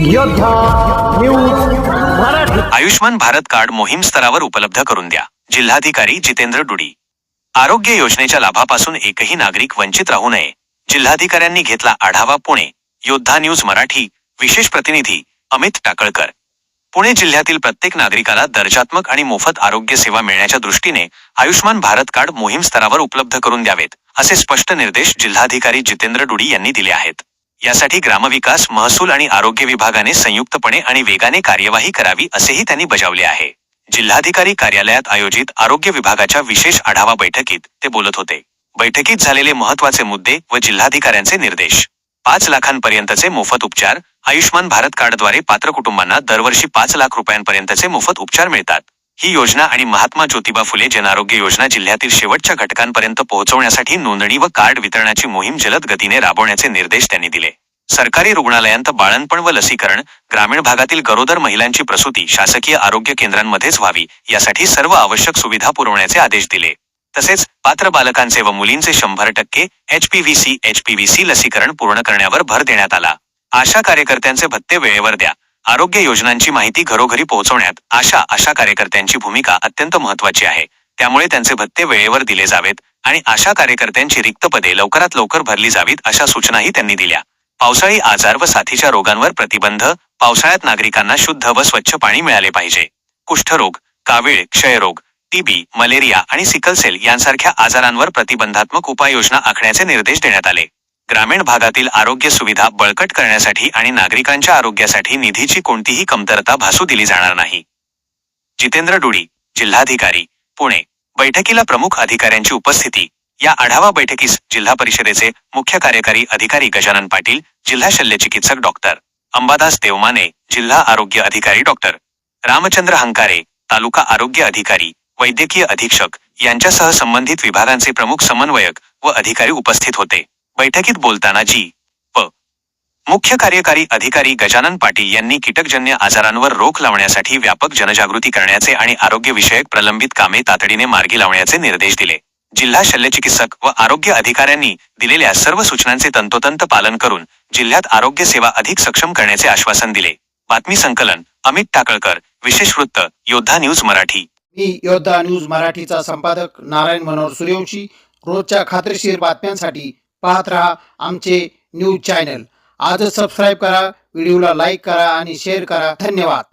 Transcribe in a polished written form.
योद्धा news Marathi. Ayushman Bharat card मोहीम स्तरावर उपलब्ध करून द्या. जिल्हाधिकारी जितेंद्र डुडी. आरोग्य योजनेच्या लाभापासून एकही नागरिक वंचित राहू नये. जिल्हाधिकाऱ्यांनी घेतला आढावा. पुणे. योद्धा न्यूज मराठी. विशेष प्रतिनिधी अमित टाकळकर. पुणे जिल्ह्यातील प्रत्येक नागरिकाला दर्जात्मक आणि मोफत आरोग्य सेवा मिळण्याच्या दृष्टीने आयुष्मान भारत कार्ड मोहीम स्तरावर उपलब्ध करून द्यावेत, असे स्पष्ट निर्देश जिल्हाधिकारी जितेंद्र डुडी यांनी दिले आहेत. यासाठी ग्रामविकास, महसूल आणि आरोग्य विभागाने संयुक्तपणे आणि वेगाने कार्यवाही करावी, असेही त्यांनी बजावले आहे. जिल्हाधिकारी कार्यालयात आयोजित आरोग्य विभागाच्या विशेष आढावा बैठकीत ते बोलत होते. बैठकीत झालेले महत्त्वाचे मुद्दे व जिल्हाधिकाऱ्यांचे निर्देश. 5 लाखांपर्यंतचे मोफत उपचार. आयुष्मान भारत कार्डद्वारे पात्र कुटुंबांना दरवर्षी 5 लाख रुपयांपर्यंतचे मोफत उपचार मिळतात. ही योजना आणि महात्मा ज्योतिबा फुले जनआरोग्य योजना जिल्ह्यातील शेवटच्या घटकांपर्यंत पोहोचवण्यासाठी नोंदणी व कार्ड वितरणाची मोहीम जलद गतीने राबवण्याचे निर्देश त्यांनी दिले. सरकारी रुग्णालयांत बाळंतपण व लसीकरण, ग्रामीण भागातील गरोदर महिलांची प्रसूती शासकीय आरोग्य केंद्रांमध्येच व्हावी, यासाठी सर्व आवश्यक सुविधा पुरवण्याचे आदेश दिले. तसेच पात्र बालकांचे व मुलींचे 100% HPV-C लसीकरण पूर्ण करण्यावर भर देण्यात आला. आशा कार्यकर्त्यांचे भत्ते वेळेवर द्या. आरोग्य योजनांची माहिती घरोघरी पोहोचवण्यात आशा कार्यकर्त्यांची भूमिका अत्यंत महत्त्वाची आहे. त्यामुळे त्यांचे भत्ते वेळेवर दिले जावेत आणि आशा कार्यकर्त्यांची रिक्त पदे लवकरात लवकर भरली जावीत, अशा सूचनाही त्यांनी दिल्या. पावसाळी आजार व साथीच्या रोगांवर प्रतिबंध. पावसाळ्यात नागरिकांना शुद्ध व स्वच्छ पाणी मिळाले पाहिजे. कुष्ठरोग, कावीळ, क्षयरोग, TB, मलेरिया आणि सिकलसेल यांसारख्या आजारांवर प्रतिबंधात्मक उपाययोजना आखण्याचे निर्देश देण्यात आले. ग्रामीण भागातील आरोग्य सुविधा बळकट करण्यासाठी आणि नागरिकांच्या आरोग्यासाठी निधीची कोणतीही कमतरता भासू दिली जाणार नाही. जितेंद्र डुडी, जिल्हाधिकारी, पुणे. बैठकीला प्रमुख अधिकाऱ्यांची उपस्थिती. या आढावा बैठकीस जिल्हा परिषदेचे मुख्य कार्यकारी अधिकारी गजानन पाटील, जिल्हा शल्यचिकित्सक डॉक्टर अंबादास देवमाने, जिल्हा आरोग्य अधिकारी डॉक्टर रामचंद्र हंकारे, तालुका आरोग्य अधिकारी, वैद्यकीय अधीक्षक यांच्यासह संबंधित विभागांचे प्रमुख समन्वयक व अधिकारी उपस्थित होते. बैठकीत बोलताना मुख्य कार्यकारी अधिकारी गजानन पाटील यांनी कीटकजन्य आजारांवर रोख लावण्यासाठी व्यापक जनजागृती करण्याचे आणि आरोग्यविषयक प्रलंबित कामे तातडीने मार्गी लावण्याचे निर्देश दिले. जिल्हा शल्यचिकित्सक व आरोग्य अधिकाऱ्यांनी दिलेल्या सर्व सूचनांचे तंतोतंत पालन करून जिल्ह्यात आरोग्य सेवा अधिक सक्षम करण्याचे आश्वासन दिले. बातमी संकलन अमित टाकळकर. विशेष वृत्त योद्धा न्यूज मराठी. मी योद्धा न्यूज मराठीचा संपादक नारायण मनोहर सूर्यवंशी. रोजच्या खात्रीशीर बातम्यांसाठी पाहत रहा आमचे न्यूज चॅनल. आजच सबस्क्राईब करा, व्हिडिओला लाईक करा आणि शेअर करा. धन्यवाद.